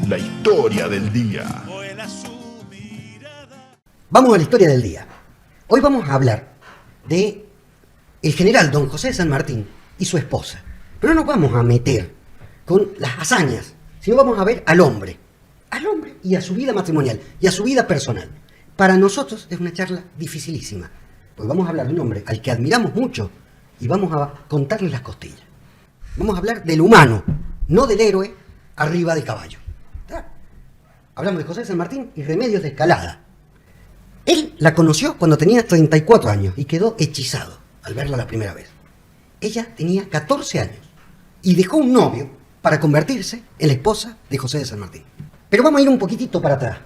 La historia del día. Vamos a la historia del día. Hoy vamos a hablar de el general don José de San Martín y su esposa. Pero no nos vamos a meter con las hazañas, sino vamos a ver al hombre y a su vida matrimonial y a su vida personal. Para nosotros es una charla dificilísima, pues vamos a hablar de un hombre al que admiramos mucho y vamos a contarle las costillas. Vamos a hablar del humano, no del héroe arriba del caballo. ¿Está? Hablamos de José de San Martín y Remedios de Escalada. Él la conoció cuando tenía 34 años y quedó hechizado al verla la primera vez. Ella tenía 14 años y dejó un novio para convertirse en la esposa de José de San Martín. Pero vamos a ir un poquitito para atrás.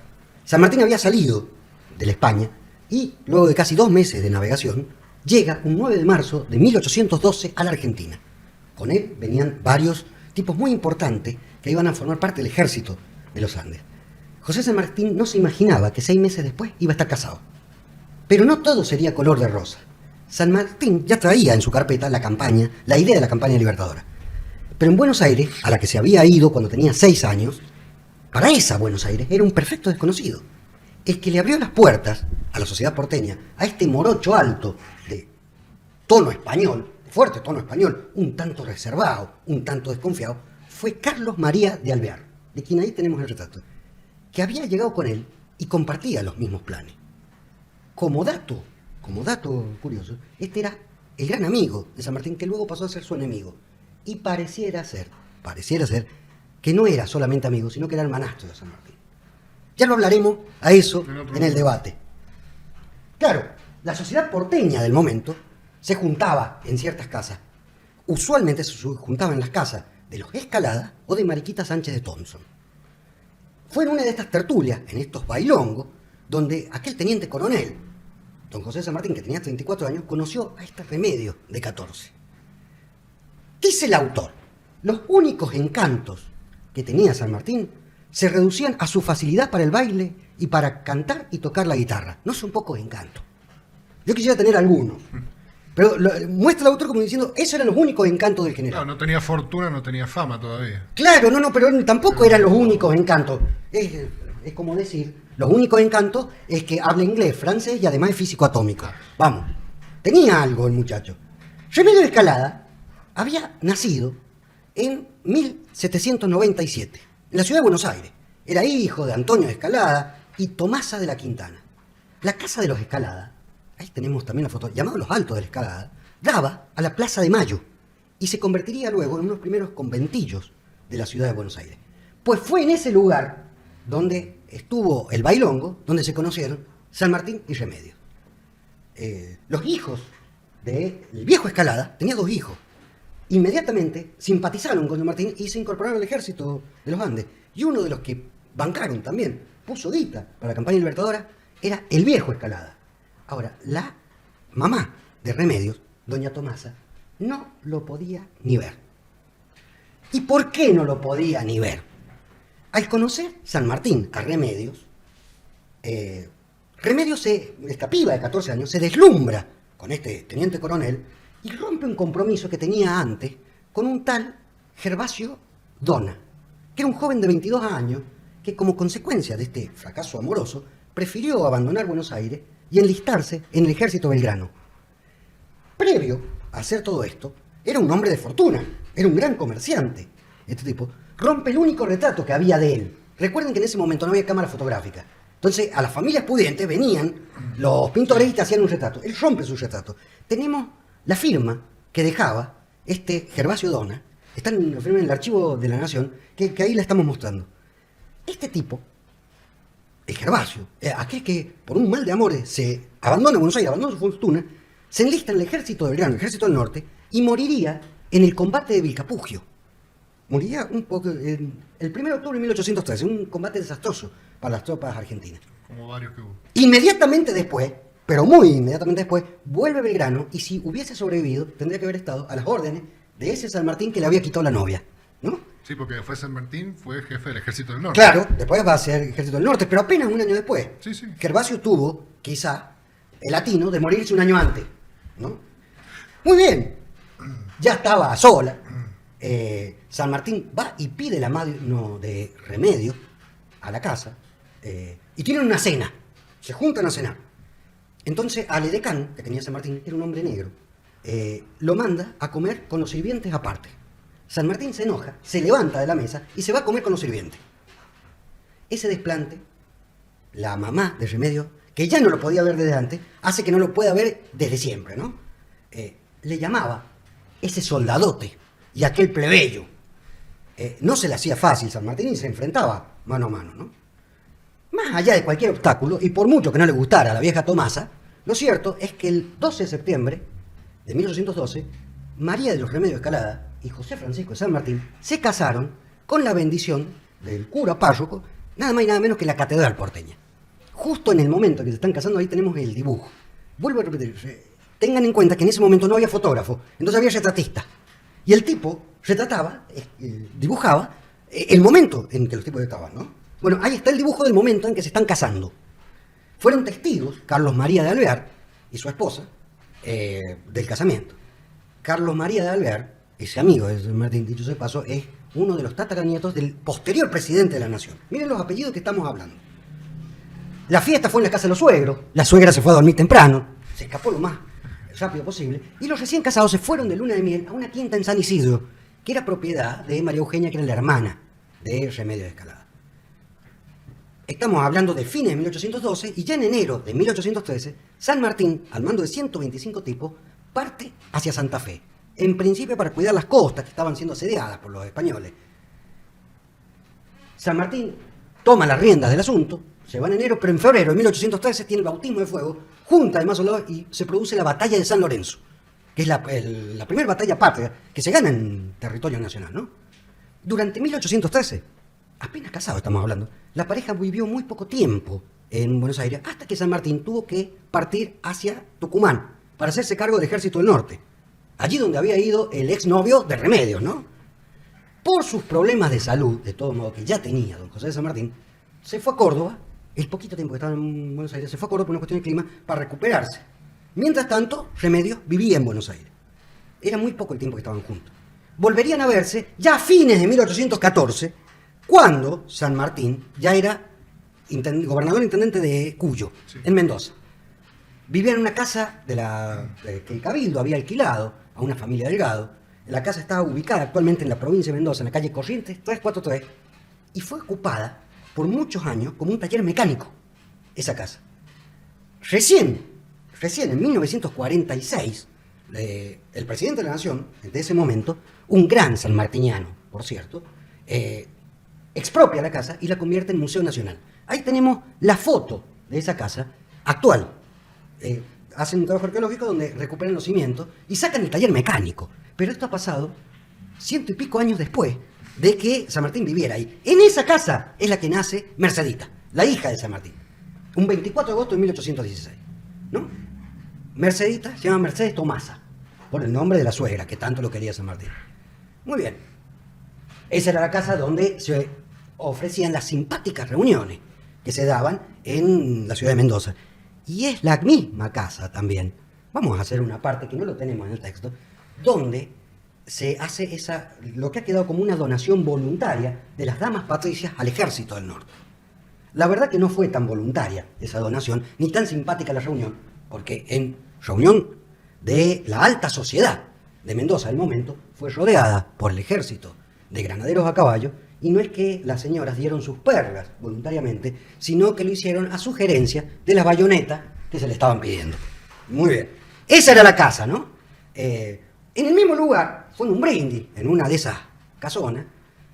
San Martín había salido de la España y luego de casi 2 meses de navegación llega un 9 de marzo de 1812 a la Argentina. Con él venían varios tipos muy importantes que iban a formar parte del ejército de los Andes. José de San Martín no se imaginaba que 6 meses después iba a estar casado. Pero no todo sería color de rosa. San Martín ya traía en su carpeta la idea de la campaña libertadora. Pero en Buenos Aires, a la que se había ido cuando tenía 6 años, para esa Buenos Aires era un perfecto desconocido. El que le abrió las puertas a la sociedad porteña, a este morocho alto de tono español, de fuerte tono español, un tanto reservado, un tanto desconfiado, fue Carlos María de Alvear, de quien ahí tenemos el retrato, que había llegado con él y compartía los mismos planes. Como dato curioso, este era el gran amigo de San Martín, que luego pasó a ser su enemigo. Y pareciera ser que no era solamente amigo, sino que era hermanastro de San Martín. Ya lo hablaremos a eso en el debate. Claro, la sociedad porteña del momento se juntaba en ciertas casas. Usualmente se juntaba en las casas de los Escalada o de Mariquita Sánchez de Thompson. Fue en una de estas tertulias, en estos bailongos, donde aquel teniente coronel, don José de San Martín, que tenía 34 años, conoció a este Remedio de 14. Dice el autor, los únicos encantos que tenía San Martín se reducían a su facilidad para el baile y para cantar y tocar la guitarra. No son pocos encantos. Yo quisiera tener algunos. Pero muestra el autor como diciendo, esos eran los únicos encantos del general. No tenía fortuna, no tenía fama todavía. Claro, pero tampoco eran los únicos encantos. Es como decir, los únicos encantos es que habla inglés, francés y además es físico atómico. Vamos, tenía algo el muchacho. Remedio de Escalada había nacido en 1797, en la ciudad de Buenos Aires. Era hijo de Antonio de Escalada y Tomasa de la Quintana. La casa de los Escalada, ahí tenemos también la foto, llamado Los Altos de la Escalada, daba a la Plaza de Mayo y se convertiría luego en unos primeros conventillos de la ciudad de Buenos Aires. Pues fue en ese lugar donde estuvo el bailongo, donde se conocieron San Martín y Remedios. Los hijos del viejo Escalada, tenía 2 hijos, inmediatamente simpatizaron con San Martín y se incorporaron al ejército de los Andes. Y uno de los que bancaron también, puso guita para la campaña libertadora, era el viejo Escalada. Ahora, la mamá de Remedios, doña Tomasa, no lo podía ni ver. ¿Y por qué no lo podía ni ver? Al conocer San Martín a Remedios, esta piba de 14 años, se deslumbra con este teniente coronel y rompe un compromiso que tenía antes con un tal Gervasio Dona, que era un joven de 22 años que, como consecuencia de este fracaso amoroso, prefirió abandonar Buenos Aires y enlistarse en el ejército belgrano. Previo a hacer todo esto, era un hombre de fortuna, era un gran comerciante. Este tipo rompe el único retrato que había de él. Recuerden que en ese momento no había cámara fotográfica. Entonces, a las familias pudientes venían los pintores y te hacían un retrato. Él rompe su retrato. Tenemos la firma que dejaba este Gervasio Dona. Está en el archivo de la Nación, que ahí la estamos mostrando. Este tipo, el Gervasio, aquel que por un mal de amores se abandona Buenos Aires, abandona su fortuna, se enlista en el ejército del Belgrano, el ejército del norte, y moriría en el combate de Vilcapugio. Moriría el 1 de octubre de 1813, un combate desastroso para las tropas argentinas. Como varios que hubo. Inmediatamente después, pero muy inmediatamente después, vuelve Belgrano y si hubiese sobrevivido, tendría que haber estado a las órdenes de ese San Martín que le había quitado la novia, ¿no? Sí, porque después San Martín fue jefe del ejército del norte. Claro, después va a ser ejército del norte, pero apenas un año después. Sí. Gervasio tuvo, quizá, el atino de morirse un año antes, ¿no? Muy bien, ya estaba a sola. San Martín va y pide la mano de Remedio a la casa y tienen una cena. Se juntan a cenar. Entonces, al edecán, que tenía San Martín, que era un hombre negro, lo manda a comer con los sirvientes aparte. San Martín se enoja, se levanta de la mesa y se va a comer con los sirvientes. Ese desplante, la mamá de Remedios, que ya no lo podía ver desde antes, hace que no lo pueda ver desde siempre, ¿no? Le llamaba ese soldadote y aquel plebeyo. No se le hacía fácil San Martín y se enfrentaba mano a mano, ¿no? Más allá de cualquier obstáculo, y por mucho que no le gustara a la vieja Tomasa, lo cierto es que el 12 de septiembre de 1812, María de los Remedios Escalada y José Francisco de San Martín se casaron con la bendición del cura párroco, nada más y nada menos que la catedral porteña. Justo en el momento que se están casando, ahí tenemos el dibujo. Vuelvo a repetir, tengan en cuenta que en ese momento no había fotógrafo, entonces había retratista. Y el tipo retrataba, dibujaba el momento en que los tipos estaban, ¿no? Bueno, ahí está el dibujo del momento en que se están casando. Fueron testigos Carlos María de Alvear y su esposa del casamiento. Carlos María de Alvear, ese amigo de San Martín, dicho sea de paso, es uno de los tataranietos del posterior presidente de la nación. Miren los apellidos que estamos hablando. La fiesta fue en la casa de los suegros, la suegra se fue a dormir temprano, se escapó lo más rápido posible, y los recién casados se fueron de luna de miel a una quinta en San Isidro, que era propiedad de María Eugenia, que era la hermana de Remedios Escalada. Estamos hablando de fines de 1812 y ya en enero de 1813, San Martín, al mando de 125 tipos, parte hacia Santa Fe, en principio para cuidar las costas que estaban siendo asediadas por los españoles. San Martín toma las riendas del asunto, se va en enero, pero en febrero de 1813 tiene el bautismo de fuego, junta además soldados y se produce la batalla de San Lorenzo, que es la primera batalla patria que se gana en territorio nacional, ¿no? Durante 1813, apenas casado estamos hablando, la pareja vivió muy poco tiempo en Buenos Aires, hasta que San Martín tuvo que partir hacia Tucumán para hacerse cargo del Ejército del Norte, allí donde había ido el exnovio de Remedios, ¿no? Por sus problemas de salud, de todo modo que ya tenía don José de San Martín, se fue a Córdoba, el poquito tiempo que estaba en Buenos Aires, se fue a Córdoba por una cuestión de clima para recuperarse. Mientras tanto, Remedios vivía en Buenos Aires. Era muy poco el tiempo que estaban juntos. Volverían a verse ya a fines de 1814, cuando San Martín ya era gobernador intendente de Cuyo, sí, en Mendoza. Vivía en una casa que el Cabildo había alquilado a una familia Delgado. La casa estaba ubicada actualmente en la provincia de Mendoza, en la calle Corrientes 343, y fue ocupada por muchos años como un taller mecánico, esa casa. Recién en 1946, el presidente de la Nación, de ese momento, un gran sanmartiniano, por cierto, expropia la casa y la convierte en Museo Nacional. Ahí tenemos la foto de esa casa actual. Hacen un trabajo arqueológico donde recuperan los cimientos y sacan el taller mecánico. Pero esto ha pasado 100 y pico años después de que San Martín viviera ahí. En esa casa es la que nace Mercedita, la hija de San Martín, un 24 de agosto de 1816, ¿no? Mercedita se llama Mercedes Tomasa, por el nombre de la suegra, que tanto lo quería San Martín. Muy bien. Esa era la casa donde se ofrecían las simpáticas reuniones que se daban en la ciudad de Mendoza. Y es la misma casa también, vamos a hacer una parte que no lo tenemos en el texto, donde se hace lo que ha quedado como una donación voluntaria de las damas patricias al Ejército del Norte. La verdad que no fue tan voluntaria esa donación, ni tan simpática la reunión, porque en reunión de la alta sociedad de Mendoza del momento fue rodeada por el ejército de granaderos a caballo, y no es que las señoras dieron sus perlas voluntariamente, sino que lo hicieron a sugerencia de las bayonetas que se le estaban pidiendo. Muy bien. Esa era la casa, ¿no? En el mismo lugar fue un brindis, en una de esas casonas,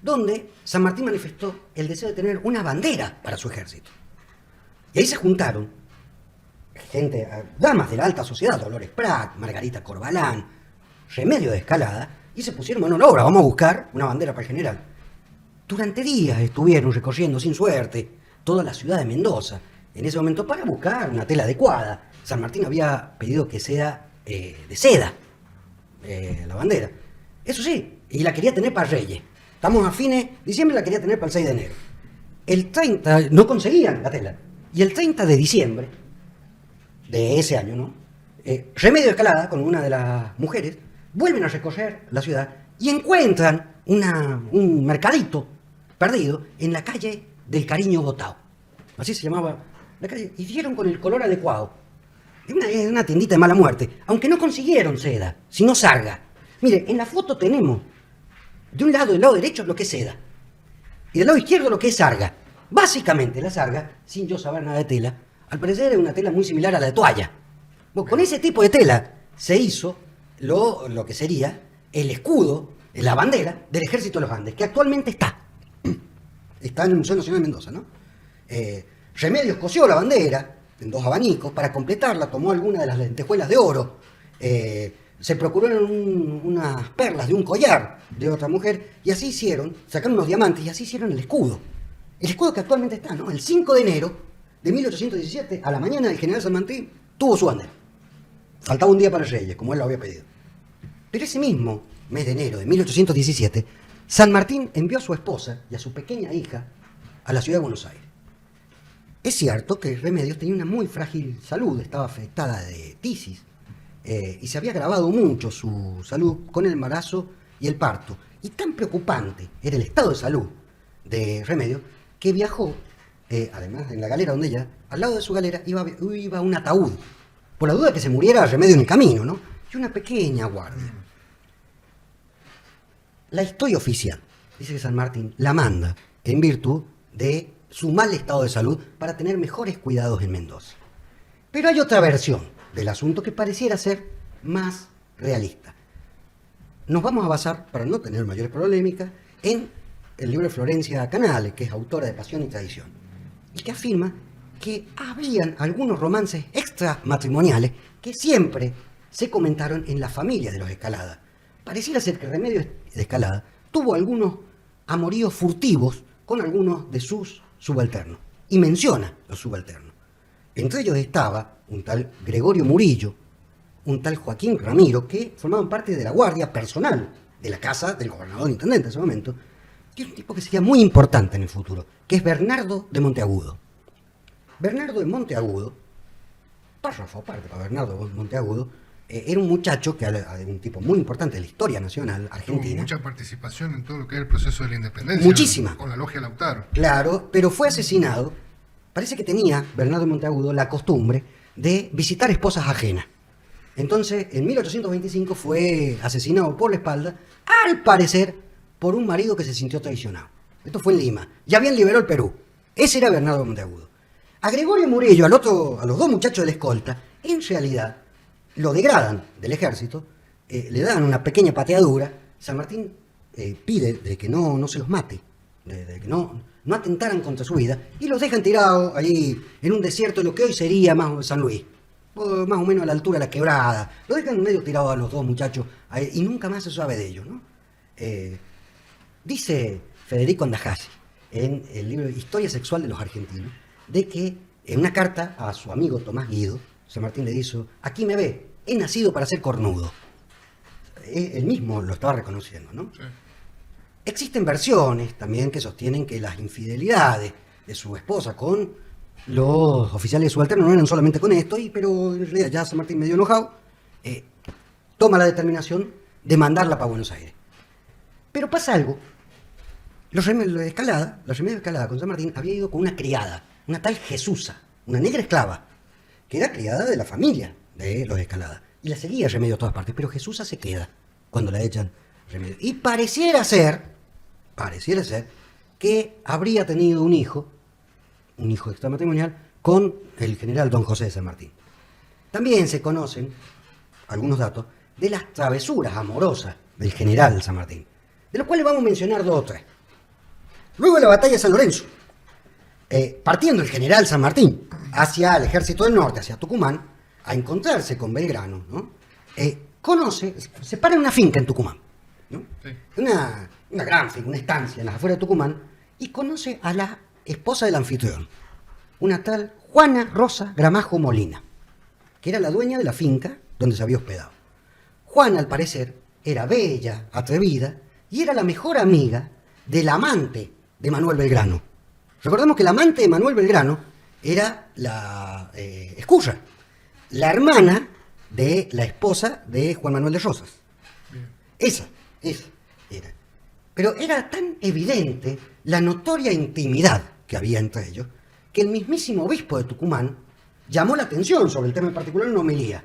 donde San Martín manifestó el deseo de tener una bandera para su ejército. Y ahí se juntaron gente, damas de la alta sociedad, Dolores Prat, Margarita Corbalán, Remedios de Escalada, y se pusieron mano a la obra, vamos a buscar una bandera para el general. Durante días estuvieron recorriendo sin suerte toda la ciudad de Mendoza, en ese momento para buscar una tela adecuada. San Martín había pedido que sea de seda, la bandera. Eso sí, y la quería tener para Reyes. Estamos a fines de diciembre, la quería tener para el 6 de enero. El 30, no conseguían la tela. Y el 30 de diciembre de ese año, ¿no? Remedios de Escalada, con una de las mujeres, vuelven a recorrer la ciudad y encuentran un mercadito perdido en la calle del cariño botado. Así se llamaba la calle. Y dieron con el color adecuado. Es una tiendita de mala muerte. Aunque no consiguieron seda, sino sarga. Mire, en la foto tenemos del lado derecho, lo que es seda. Y del lado izquierdo lo que es sarga. Básicamente la sarga, sin yo saber nada de tela, al parecer es una tela muy similar a la de toalla. Bueno, con ese tipo de tela se hizo lo que sería el escudo, la bandera del Ejército de los Andes, que actualmente está en el Museo Nacional de Mendoza, ¿no? Remedios cosió la bandera en 2 abanicos, para completarla tomó alguna de las lentejuelas de oro, se procuraron unas perlas de un collar de otra mujer, y así hicieron, sacaron unos diamantes y así hicieron el escudo. El escudo que actualmente está, ¿no? El 5 de enero de 1817, a la mañana, el general San Martín tuvo su bandera. Faltaba un día para Reyes, como él lo había pedido. Pero ese mismo mes de enero de 1817, San Martín envió a su esposa y a su pequeña hija a la ciudad de Buenos Aires. Es cierto que Remedios tenía una muy frágil salud, estaba afectada de tisis, y se había agravado mucho su salud con el embarazo y el parto. Y tan preocupante era el estado de salud de Remedios que viajó, además en la galera donde ella, al lado de su galera iba un ataúd, por la duda que se muriera Remedios en el camino, ¿no? Y una pequeña guardia. La historia oficial dice que San Martín la manda en virtud de su mal estado de salud para tener mejores cuidados en Mendoza. Pero hay otra versión del asunto que pareciera ser más realista. Nos vamos a basar, para no tener mayores polémicas, en el libro de Florencia Canale, que es autora de Pasión y Tradición, y que afirma que habían algunos romances extramatrimoniales que siempre se comentaron en la familia de los Escalada. Pareciera ser que Remedios de Escalada tuvo algunos amoríos furtivos con algunos de sus subalternos, y menciona los subalternos. Entre ellos estaba un tal Gregorio Murillo, un tal Joaquín Ramiro, que formaban parte de la guardia personal de la casa del gobernador intendente en ese momento, que es un tipo que sería muy importante en el futuro, que es Bernardo de Monteagudo. Bernardo de Monteagudo, párrafo aparte para Bernardo de Monteagudo, era un muchacho que era un tipo muy importante de la historia nacional argentina. Tuvo mucha participación en todo lo que es el proceso de la independencia. Muchísima. Con la logia Lautaro. Claro, pero fue asesinado. Parece que tenía Bernardo de Monteagudo la costumbre de visitar esposas ajenas. Entonces, en 1825 fue asesinado por la espalda, al parecer, por un marido que se sintió traicionado. Esto fue en Lima. Ya bien liberó el Perú. Ese era Bernardo de Monteagudo. A Gregorio Murillo, a los 2 muchachos de la escolta, en realidad lo degradan del ejército, le dan una pequeña pateadura. San Martín pide de que no se los mate, de que no atentaran contra su vida, y los dejan tirados ahí en un desierto, lo que hoy sería más San Luis, más o menos a la altura de la Quebrada. Lo dejan medio tirados a los 2 muchachos ahí, y nunca más se sabe de ellos, ¿no? Dice Federico Andajasi en el libro Historia Sexual de los Argentinos, de que en una carta a su amigo Tomás Guido, San Martín le dijo: aquí me ve, he nacido para ser cornudo. Él mismo lo estaba reconociendo, ¿no? Sí. Existen versiones también que sostienen que las infidelidades de su esposa con los oficiales subalternos no eran solamente con esto, pero en realidad ya San Martín medio enojado, toma la determinación de mandarla para Buenos Aires. Pero pasa algo. Los Remedios de Escalada con San Martín había ido con una criada, una tal Jesusa, una negra esclava, que era criada de la familia de los Escalada. Y la seguía Remedios a todas partes, pero Jesusa se queda cuando la echan Remedios. Y pareciera ser que habría tenido un hijo extramatrimonial, con el general Don José de San Martín. También se conocen algunos datos de las travesuras amorosas del general San Martín, de los cuales vamos a mencionar 2 o 3. Luego de la batalla de San Lorenzo, partiendo el general San Martín hacia el ejército del norte, hacia Tucumán, a encontrarse con Belgrano, ¿no? Se para en una finca en Tucumán, ¿no? Sí. Una gran finca, una estancia en las afueras de Tucumán, y conoce a la esposa del anfitrión, una tal Juana Rosa Gramajo Molina, que era la dueña de la finca donde se había hospedado. Juana, al parecer, era bella, atrevida, y era la mejor amiga del amante de Manuel Belgrano. Recordemos que el amante de Manuel Belgrano era la Escurra, la hermana de la esposa de Juan Manuel de Rosas. Esa era. Pero era tan evidente la notoria intimidad que había entre ellos, que el mismísimo obispo de Tucumán llamó la atención sobre el tema en particular en una homilía.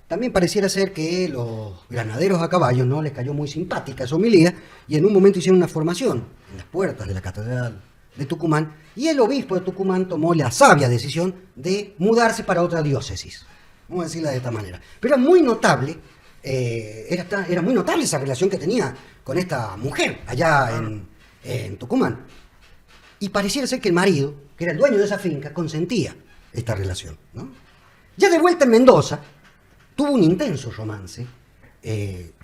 También pareciera ser que los granaderos a caballo no les cayó muy simpática esa homilía y en un momento hicieron una formación en las puertas de la catedral de Tucumán y el obispo de Tucumán tomó la sabia decisión de mudarse para otra diócesis. Vamos a decirla de esta manera. Pero era muy notable, era muy notable esa relación que tenía con esta mujer allá en Tucumán. Y pareciera ser que el marido, que era el dueño de esa finca, consentía esta relación, ¿no? Ya de vuelta en Mendoza, tuvo un intenso romance,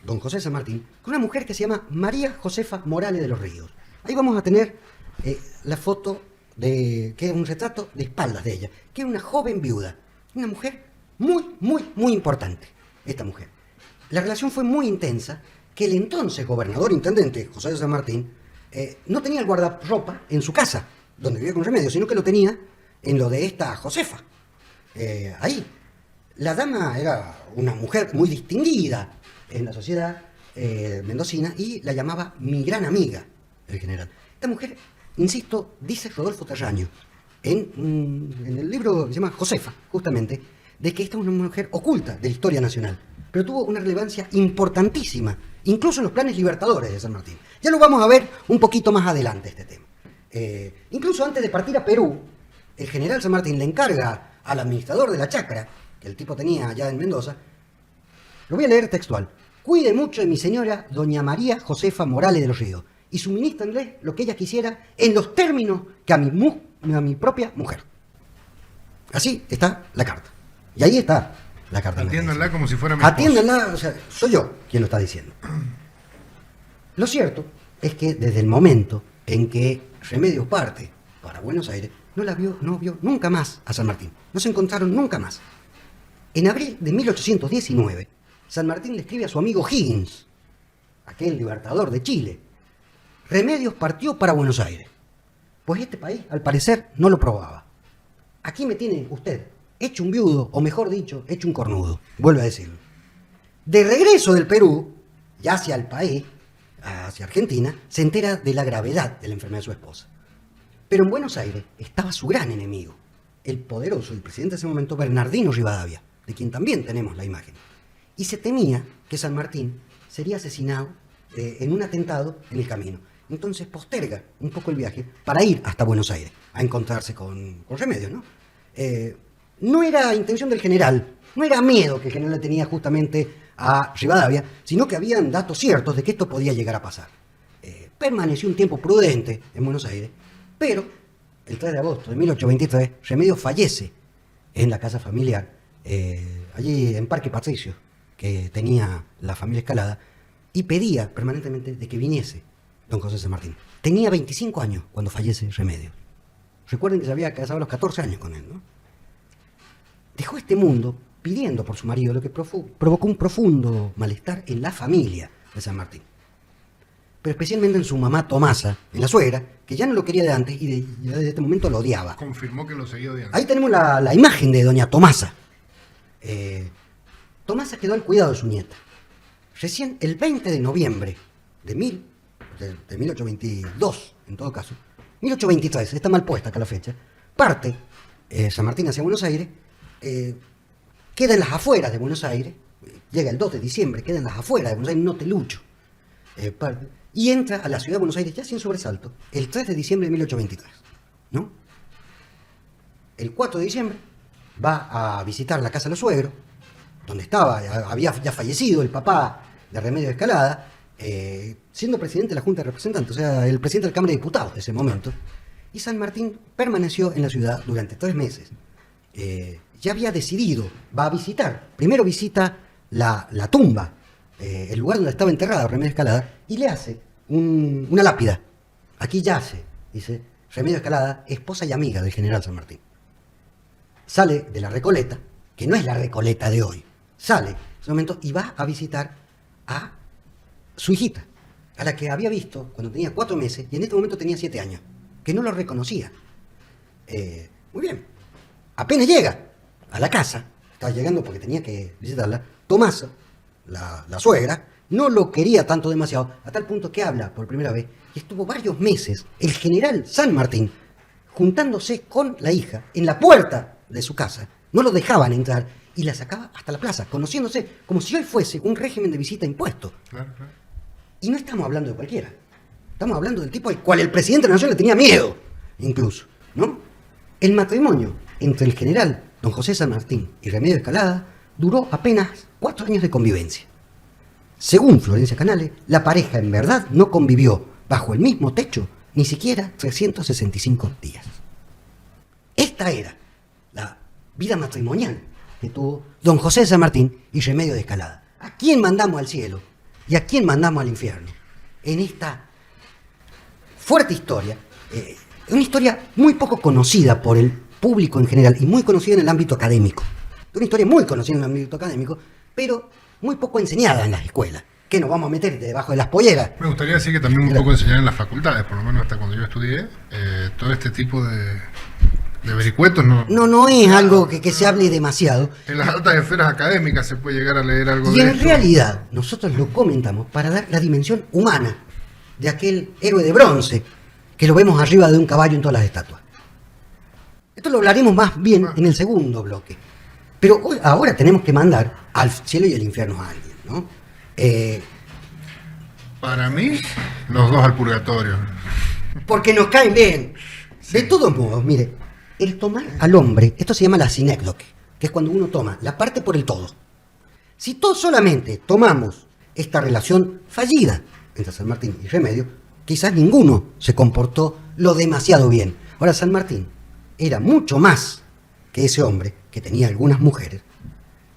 don José San Martín, con una mujer que se llama María Josefa Morales de los Ríos. Ahí vamos a tener la foto, que es un retrato de espaldas de ella, que es una joven viuda, una mujer muy importante, esta mujer. La relación fue muy intensa, que el entonces gobernador intendente, José de San Martín, no tenía el guardarropa en su casa, donde vivía con Remedios, sino que lo tenía en lo de esta Josefa, ahí. La dama era una mujer muy distinguida en la sociedad mendocina y la llamaba mi gran amiga, el general. Esta mujer, insisto, dice Rodolfo Terraño, en el libro que se llama Josefa, justamente, de que esta es una mujer oculta de la historia nacional, pero tuvo una relevancia importantísima, incluso en los planes libertadores de San Martín. Ya lo vamos a ver un poquito más adelante este tema. Incluso antes de partir a Perú, el general San Martín le encarga al administrador de la chacra, que el tipo tenía allá en Mendoza, lo voy a leer textual: cuide mucho de mi señora doña María Josefa Morales de los Ríos y suministrenle lo que ella quisiera en los términos que a mi propia mujer. Así está la carta. Y ahí está la carta. Atiéndanla como si fuera mi esposa. Atiéndanla, o sea, soy yo quien lo está diciendo. Lo cierto es que desde el momento en que Remedios parte para Buenos Aires, no vio nunca más a San Martín. No se encontraron nunca más. En abril de 1819, San Martín le escribe a su amigo Higgins, aquel libertador de Chile: Remedios partió para Buenos Aires, pues este país, al parecer, no lo probaba. Aquí me tiene usted, hecho un viudo, o mejor dicho, hecho un cornudo, vuelve a decirlo. De regreso del Perú, ya hacia el país, hacia Argentina, se entera de la gravedad de la enfermedad de su esposa. Pero en Buenos Aires estaba su gran enemigo, el poderoso, el presidente de ese momento, Bernardino Rivadavia, de quien también tenemos la imagen. Y se temía que San Martín sería asesinado en un atentado en el camino. Entonces posterga un poco el viaje para ir hasta Buenos Aires a encontrarse con Remedios, ¿no? No era intención del general, no era miedo que el general le tenía justamente a Rivadavia, sino que habían datos ciertos de que esto podía llegar a pasar. Permaneció un tiempo prudente en Buenos Aires, pero el 3 de agosto de 1823 Remedios fallece en la casa familiar, allí en Parque Patricio, que tenía la familia Escalada, y pedía permanentemente de que viniese don José San Martín. Tenía 25 años cuando fallece Remedios. Recuerden que se había casado a los 14 años con él, ¿no? Dejó este mundo pidiendo por su marido, lo que provocó un profundo malestar en la familia de San Martín. Pero especialmente en su mamá Tomasa, en la suegra, que ya no lo quería de antes y desde este momento lo odiaba. Confirmó que lo seguía odiando. Ahí tenemos la imagen de doña Tomasa. Tomasa quedó al cuidado de su nieta. Recién el 20 de noviembre de 1822, en todo caso, 1823, está mal puesta acá la fecha, parte San Martín hacia Buenos Aires, queda en las afueras de Buenos Aires, llega el 2 de diciembre, queda en las afueras de Buenos Aires, no Telucho, y entra a la ciudad de Buenos Aires ya sin sobresalto, el 3 de diciembre de 1823, ¿no? El 4 de diciembre va a visitar la casa de los suegros, donde había ya fallecido el papá de Remedios Escalada, siendo presidente de la Junta de Representantes, o sea, el presidente de la Cámara de Diputados de ese momento. Y San Martín permaneció en la ciudad durante 3 meses. Ya había decidido, va a visitar, primero visita la tumba, el lugar donde estaba enterrado Remedios Escalada, y le hace una lápida. Aquí yace, dice, Remedios Escalada, esposa y amiga del general San Martín. Sale de la Recoleta, que no es la Recoleta de hoy, sale en ese momento y va a visitar a su hijita, a la que había visto cuando tenía 4 meses y en este momento tenía 7 años, que no lo reconocía. Muy bien, apenas llega a la casa, estaba llegando porque tenía que visitarla, Tomasa, la suegra, no lo quería tanto demasiado, a tal punto que habla por primera vez y estuvo varios meses el general San Martín juntándose con la hija en la puerta de su casa. No lo dejaban entrar y la sacaba hasta la plaza, conociéndose como si hoy fuese un régimen de visita impuesto. Claro, claro. Y no estamos hablando de cualquiera. Estamos hablando del tipo al cual el presidente de la Nación le tenía miedo, incluso, ¿no? El matrimonio entre el general don José San Martín y Remedios Escalada duró apenas 4 años de convivencia. Según Florencia Canale, la pareja en verdad no convivió bajo el mismo techo ni siquiera 365 días. Esta era la vida matrimonial que tuvo don José San Martín y Remedios de Escalada. ¿A quién mandamos al cielo y a quién mandamos al infierno? En esta fuerte historia, una historia muy poco conocida por el público en general y muy conocida en el ámbito académico. Una historia muy conocida en el ámbito académico, pero muy poco enseñada en las escuelas. ¿Qué nos vamos a meter debajo de las polleras? Me gustaría decir que también un poco enseñar en las facultades, por lo menos hasta cuando yo estudié, todo este tipo de vericuetos no es algo que se hable demasiado. En las altas esferas académicas se puede llegar a leer algo de Y en esto. realidad, nosotros lo comentamos para dar la dimensión humana de aquel héroe de bronce que lo vemos arriba de un caballo en todas las estatuas. Esto lo hablaremos más bien en el segundo bloque. Pero ahora tenemos que mandar al cielo y al infierno a alguien, ¿no? Para mí, los dos al purgatorio. Porque nos caen bien. De todos modos, mire, el tomar al hombre, esto se llama la sinécdoque, que es cuando uno toma la parte por el todo. Si todos solamente tomamos esta relación fallida entre San Martín y Remedios, quizás ninguno se comportó lo demasiado bien. Ahora, San Martín era mucho más que ese hombre, que tenía algunas mujeres,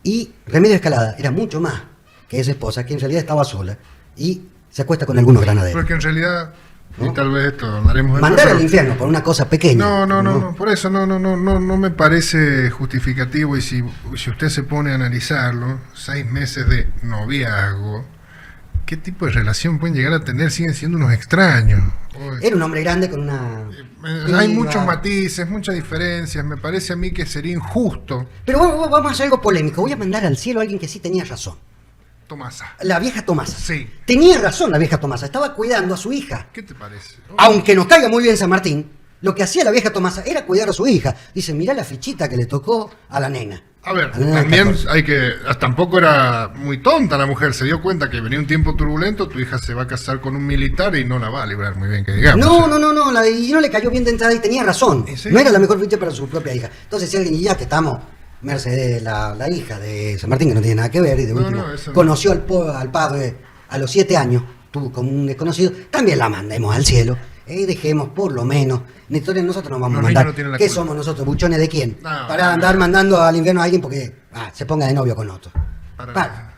y Remedios Escalada era mucho más que esa esposa, que en realidad estaba sola, y se acuesta con algunos granaderos. Porque en realidad, ¿no? y tal vez esto hablaremos Mandar al infierno por una cosa pequeña. No, por eso no me parece justificativo. Y si usted se pone a analizarlo, 6 meses de noviazgo, ¿qué tipo de relación pueden llegar a tener? Siguen siendo unos extraños. Era un hombre grande con una... Hay muchos matices, muchas diferencias. Me parece a mí que sería injusto. Pero vamos a hacer algo polémico. Voy a mandar al cielo a alguien que sí tenía razón. Tomasa. La vieja Tomasa. Sí. Tenía razón la vieja Tomasa. Estaba cuidando a su hija. ¿Qué te parece? Aunque nos caiga muy bien San Martín, lo que hacía la vieja Tomasa era cuidar a su hija. Dice, mirá la fichita que le tocó a la nena. A ver, A la nena de también 14. hay que... Tampoco era muy tonta la mujer. Se dio cuenta que venía un tiempo turbulento, tu hija se va a casar con un militar y no la va a librar muy bien, que digamos. Y no le cayó bien de entrada y tenía razón. ¿Sí? No era la mejor ficha para su propia hija. Entonces, si alguien, y ya que estamos, Mercedes, la hija de San Martín, que no tiene nada que ver, y de último, eso no. conoció al padre a los 7 años, tuvo como un desconocido, también la mandemos al cielo. Dejemos por lo menos. Nosotros nos vamos Los a mandar. niños no tienen la ¿Qué culpa. somos nosotros? ¿Buchones de quién? No, Para andar mandando al infierno a alguien porque se ponga de novio con otro. Para Pa- nada.